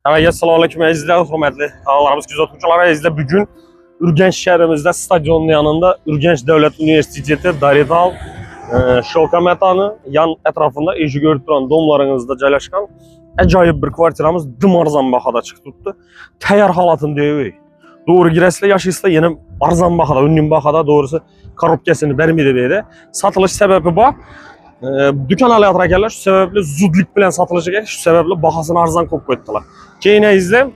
Assalamu alaykum əzizlər, hörmətli kanallarımız kuzatuvchilar. Əzizlər, bugün Urgenç şəhərimizdə stadionun yanında Urgenç Dövlət Universiteti Darital Şolka məkanı yan ətrafında eji görüb duran domlarınızda caylaşkan acayip bir kvartiramız dımarzan baxada çıxdı. Təyar halatında evi. Doğru girəsilə yaşıysa yeni arzan baxada, ünlüm baxada doğrusu korobkasını vermedi deydi. Satılış səbəbi bu. Dükkan alayatına gelirler, şu sebeple zudlik bilen satılıcı gelir, şu sebeple bahasını arzan koyup koydular. Keyine izle,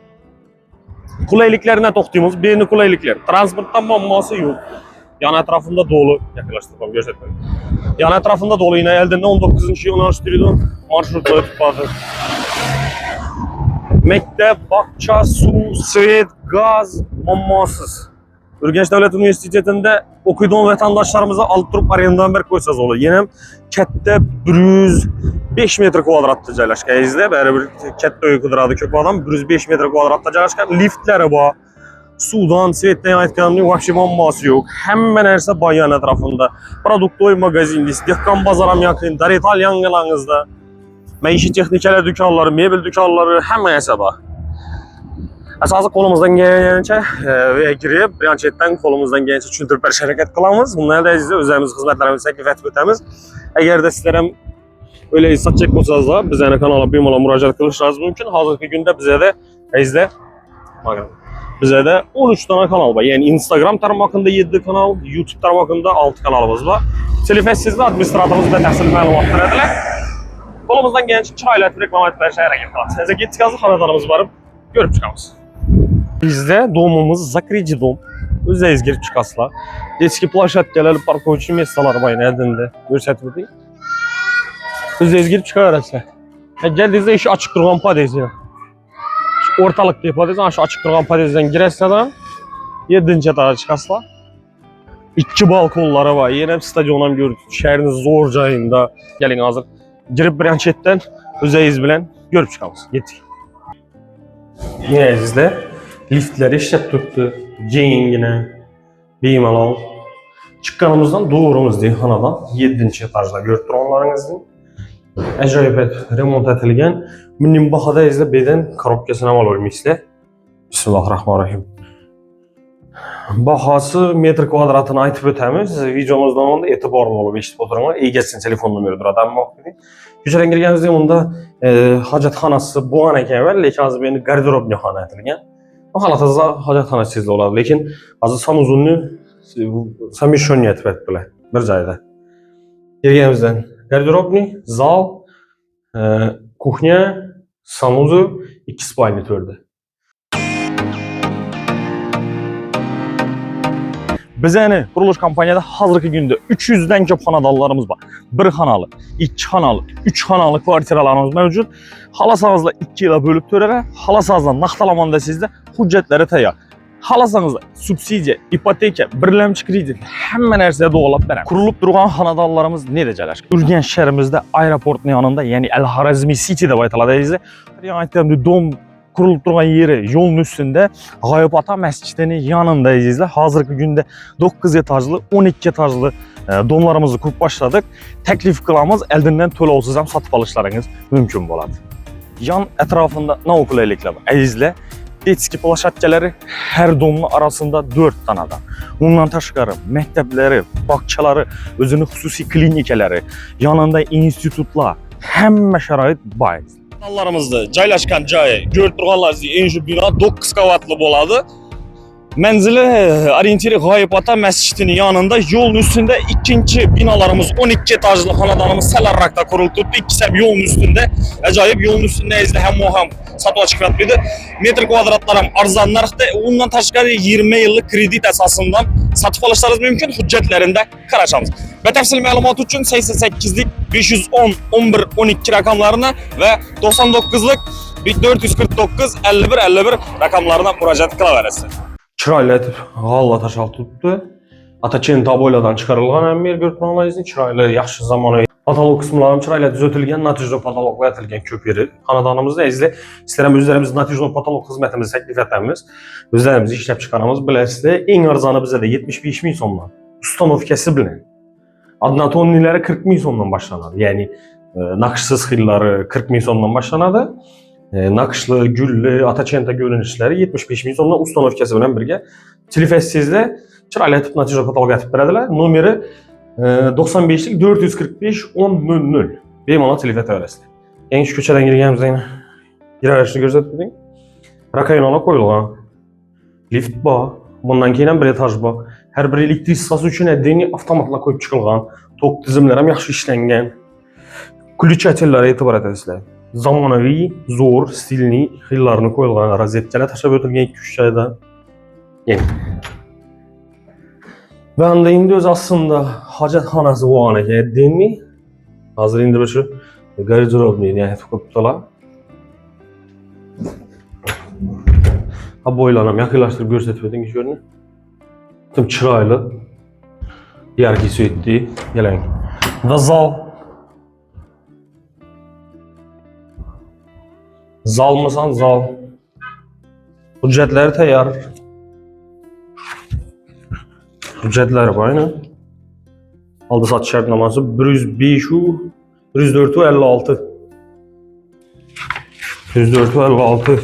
kulaylıklarına toxtuyumuz, birini kulaylıklar. Transporttan bomması yok. Yan etrafında dolu, yaklaştırmam, göstermem. Yan etrafında dolu, yine elinde 19. yıl üniversiteli marşrut ötüp bazı. Mektep, bakça, su, svet, gaz, bommasız. Urgenç Devlet Üniversitesi'nde okuyduğum vatandaşlarımıza alıp durup arendan bir koysaz olur. Yine kette 105 metre kvadratlı caylaşkan izle. Böyle bir kette öykü kvadradı köpü adam 105 metre kvadratlı caylaşkan. Liftleri bu. Sudan, svetten ayetkanlığı vahşi bombası yok. Hemen herse bayan etrafında. Produktoy magazindis, dehkan bazaram yakın, Darital yanılanızda. Maişi texnikalar dükkanları, mebel dükkanları hemen herse bak. Əsası kolumuzdan gelince ve girip branşetten kolumuzdan gelince çüntürüp bir hərəkət qılamız. Bunları da izle, özlerimiz hizmetlerimizi təklif etib ötəmiz. Eğer de sizlərəm öyle istat çekmiyorsanız da bize kanala bemalol müracaat qilishiniz mümkün. Hazırki günde bize de izle. Bize de 13 tane kanal var. Yani Instagram tarafında 7 kanal, YouTube tarafında 6 kanalımız var. Telefonsizde administratorumuz ve təhsil məlumatları edilir. Kolumuzdan gelince çırayla reklam etmeye hərəkət qılaq. Sizə getdik hazır xanadanımız varıb görüp çıxamız. Bizde domumuz Zakrici dom. Özdeyiz girip çıkasla. Eski plaşat geleli parkoviçi mesleler var elinde. Görsətib değil. Özdeyiz girip çıkar arası. Geldiğinizde işi açık durğan padez yine. Ortalık diye padez, aşı açık durğan padezden girəsilə 7. etaja çıkasla. 2 balkonları var. Yine stadiondan görüntü. Şəhərin zor cayında. Gelin hazır. Girip branşetten özdeyiz bilen görüp çıkamız. Getdik. Yine izle. Liftleri işlep tuttu. Yine bemalol. Çıkkanımızdan doğrumuz değil hanadan 7. etajda görüp duranlarınızın. Acayip remont etilgen. Münim baxada izle beden korobkasına mal olmuşlar. Bismillahirrahmanirrahim. Bahası metr kvadratını aytıp ötemiz. Videomuzdan onda etibarlı olup eşitip oturma. İyi geçsin telefon numarıdır adam bakdı. Güçeren girgenizde onda hacatxanası bu an eken var. Lekin azı beni garderobni xana etilgen. Halatazda hacatxana sizde olar. Lekin azı sanuzunlu samishonni etib etdiler bir joyda. Girgenimizden garderobni, zal, kuxnya, sanuzu, 2 spalni to'rda. Biz yani kuruluş kampaniyada hazırki günde 300'den çok xanadallarımız var. 1 xanalı, 2 xanalı, 3 xanalı kvartiralarımız mevcut. Halasağızla 2 yıla bölüp törere, halasağızla naxtalamanda sizde hüccetleri tayar. Halasağızla subsidiya, ipoteka, birləmçi kredit hemen herse doğulab verəm. Kurulup durğan xanadallarımız ne dəcələr? Urgenç şəhərimizdə aeroportun yanında, yani El Harazmi City'de baytaladayız. Yani dom kurulup duran yeri yolun üstünde Gayip Ata Məscidinin yanındayız. Hazırki günde 9 etajlı, 12 etajlı domlarımızı kurup başladık. Təklif qılamız eldindən tölolsuz hem satıb alışlarınız mümkün boladı. Yan etrafında ne okulaylıklar var? Əzizlə, detski plaşatçaları her domun arasında 4 tanadan. Ondan təşqarı məktəbləri, bakçaları, özünün xüsusi klinikaları, yanında institutlar, həmmə şərait bayız. Kanallarımızda caylaşkan cayı görüp durğanlar enji bina 9 qavatlı boladı. Menzili orientiri Gayip Ata Məscidinin yanında yolun üstünde ikinci binalarımız 12 etajlı xanadanımız Sələrraqda kurulup tuttu. İkisi hem yolun üstünde. Acayip yolun üstünde izle hem o hem satı açık fiyatıydı. Metr kvadratlarım arzan narxda. Ondan taşqarı 20 yıllık kredit esasından satıb alışlarınız mümkün hüccetlerinde qaraşamız. Batafsil məlumat üçün 88'lik 510 11 12 rakamlarına ve 99'lık 449 51 51 rakamlarına müracaat qılaverəsiniz. Çırayla etib qalla taşal tutdu. Ataçen taboyladan çıxarılğan əmir görüntülərini çırayla yaxşı zamanı patolog qismlarının çırayla düzəltilən natijli patologla etilən köp yeri xanadanımızda izlə istərəm özlərimiz natijli patolog xidmətimizi təklif etmemiz, özlərimiz işləb çıxarmamız biləsizdə ən arzanı bizə də 75.000 somdan ustanovkası bilan adnatoniləri 40.000 somdan başlanır. Yəni nakışsız xilləri 40.000 somdan başlanır. nakışlı, güllü, Ataçenta görünüşləri 75 min so'mdan ustanovkasi bilan birga telefonsizda chiroyli etib natija patolog atib beradilar. Nomeri 95lik 445 1000. Bemalol telefon tavlasizlar. Yangi shu ko'chadan kirganimizda giraverishni ko'rsatib bering. Rakoyonalar qo'yilgan. Lift bor. Bundan keyin ham bir etaj bor. Har bir elektrik sitasi uchun oddiy avtomatlar qo'yib chiqilgan. Tok tizimlari ham yaxshi ishlangan. Ключательlar e'tibor etasizlar. Zamonaviy, zo'r, stilli xillarni qo'yilgan, rozetkalar tashlab o'tilgan 2-3 joyda. Yani. Va unda endi o'zi aslında hojatxonasi bo'lgan ekan, deymi? Hozir endi shu garderobni, ya'ni to'qibdilar. Ha boylarni ham yaqinlashtirib ko'rsatib o'ting shuni. Tim chiroyli. Yarki svetli, yalang. Va zal. Zalmısan zal. Hüccetleri tayyor. Hüccetleri var aynen. Aldı satış şartnaması 105 104 56. 104 56.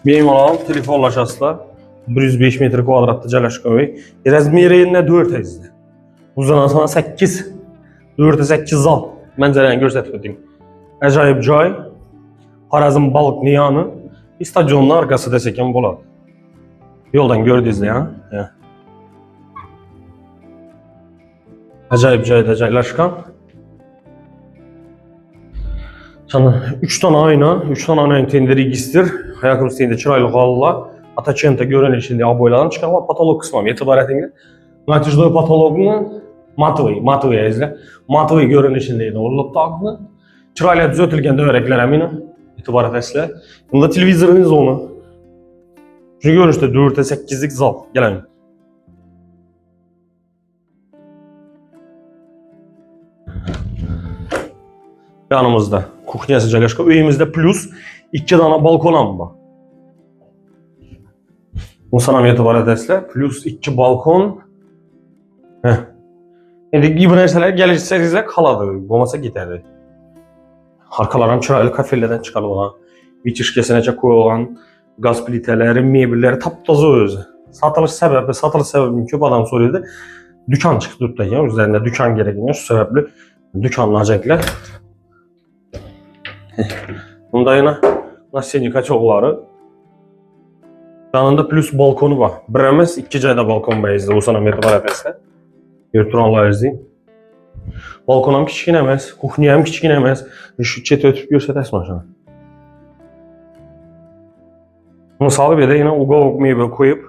Bemalol telefonlaşasizlar. 105 metr kvadratda joylashgan uy. Razmeri 4 ezdi. Uzunluğu 8. 4'e 8 zal. Manzarani ko'rsatib o'ting. Ajoyib joy. Xorazm Baliq Niyoni stadionning orqasida ekan bo'ladi. Yo'ldan ko'rdingizlar, ha? Ajoyib joyda joylashgan. Sana 3 tane ayna, 3 tane ayna tender registr, ayakım üstünde chiroyli g'ollar, Ataçenta görünüşünde aboylardan chiqqan patolog qismi e'tibor eting. Natijada patologni matviy izle. Matviy görünüşündeydi o'rlab taqni. Chiroyli tuzatilgan dörekler amina e'tibor etasizlar. Bunda televizoriniz onu. Şu görünüşte 4'e 8'lik zal. Gelelim. Yanımızda kuxnyası joylashgan. Uyimizda plus 2 tane balkonam bor. Musana e'tibor etasizlar. Plus 2 balkon. Endi bu narsalar kelishsangizlar qoladi, bo'lmasa ketadi. Arkalar ham chiroyli kafelerdan chiqarilgan, vichishkasigacha qo'yilgan, gaz plitalari, mebellari top-toza o'zi. Satilish sababi ko'p odam so'raydi. Dükkan chiqib turibdi ekan, o'zlarida dükkan kerak ekan, shu sababli dükkanni ajratlar. Bunda yana naseniy kachoqlari. Yanında plus balkonu var. Bir emas, 2 joyda balkon bor edi. O'sana e'tibor etasizlar. Yurtronlaringizni. Balkon ham kichkina emas, kuxnya ham kichkina emas. Shu chet o'tib ko'rsatasiz mana shuni. Misol bu yerda yana ugovok mebel qo'yib,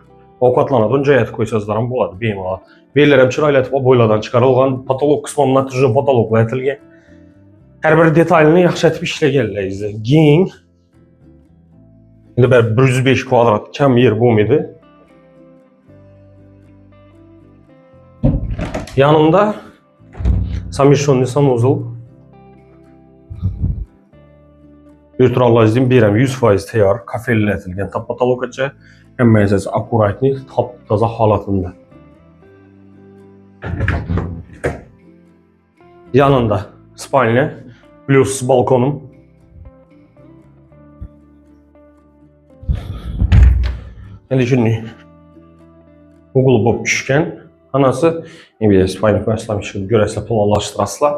ovqatlanadigan joy etib qo'ysangizlar ham bo'ladi, bemalol. Bellar ham chiroyli etib bo'ylardan chiqarilgan, patolog qismidan natija patologlar aytilgan. Har bir detalni yaxshi etib ishlaganlar izi. Keng. Endi 105 kvadrat kam yer bo'lmaydi. Yanında Samishonli sanuzul Yurtronlaringizni berem 100% tayyor, kafellatilgan top-patologgacha, hammasi akkuratni, top-toza holatida. Yanında spalnya plus balkonum. Endi shuni Google bo'lib tushgan. Anası MBS Finance başlamışız. Görəsə planlaşdırasılar.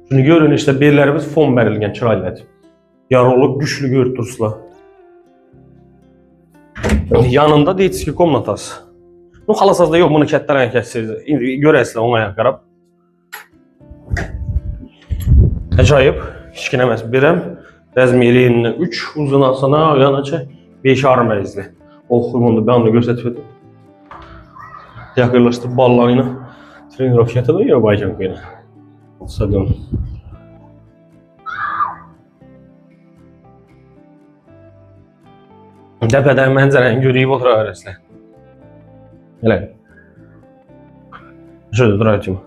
Şunu görün işte belirlərimiz fon verilgen çırayla. Yaroluk güçlü görüntüsülər. Yanında deyitski komnatası. Bu xalasazda yox, bunu kətlərən kəsiriz. İndi görəsilər ona qarab. Acayip. Kiçkin emas birəm. Razmeri 3, uzunluğuna yanaca 5 armezli. Oxumunu ben onu göstərib edim. Yakınlaştırıp ballarını trenirovka etadi ya baycan qo'yadi. Stadion. Tepedən mənzərəni görüb oturarlar. Elə. Şöyle duracağım.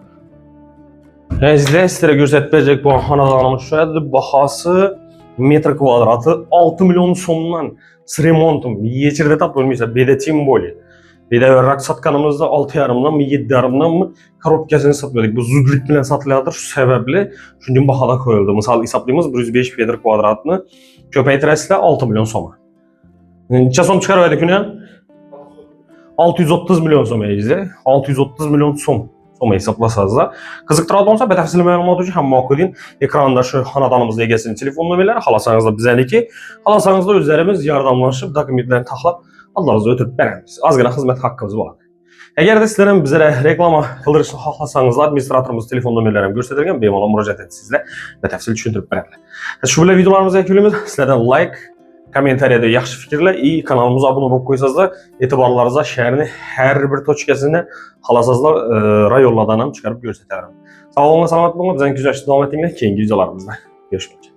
Sizlərə göstərəcək bu xanadanımız şöyle bahası metr kvadratı 6 milyon so'mdan s remontum. Yechirda tap bo'lmaysa, beda tем более. Bedaverrak satkanımızda 6,5'dan mı 7,5'dan mı korobkasini satıyorduk. Bu zudlik bilen satılıyordur şu sebeple. Çünkü bahada koyuldu. Misal hesaplayımız 105 metr kvadratını köpeytiresle 6 milyon soma. Neçə som çıxarıverdik günə? 630 milyon som əyizdi. 630 milyon som hesablasaz da. Qızıqtıran olsa bətəfsili məlumat üçün həmmə okuyun. Ekranda şu xanadanımızda egesinin telefon nömrələri, halasanızda bizəniki. Halasanızda özlərimiz yardımlaşıb, dokumentlərini taxlab, Allah'ınızı ötürüb bərəmiz. Az qına xizmət haqqımız var. Əgər də sizlərə bizlərə reklama qıldırış haxlasanızlar, administratorumuz telefon nömrələrini göstərirkən bemalol müraciət et sizlə və təfsil düşündürüb bərəmlər. Şu belə videolarımıza yükülümüz. Sizlərdən like, kommentariyada yaxşı fikirlər, iyi kanalımıza abunə olub qoysanız da etibarlarınıza şəhərin hər bir toçkəsində halasazlar rayonlardan çıxarıb göstərərəm. Sağ olun, salamat olun. Bizən güzəşdə davam etdiyinlə keyingi videolarımızda görüşmək.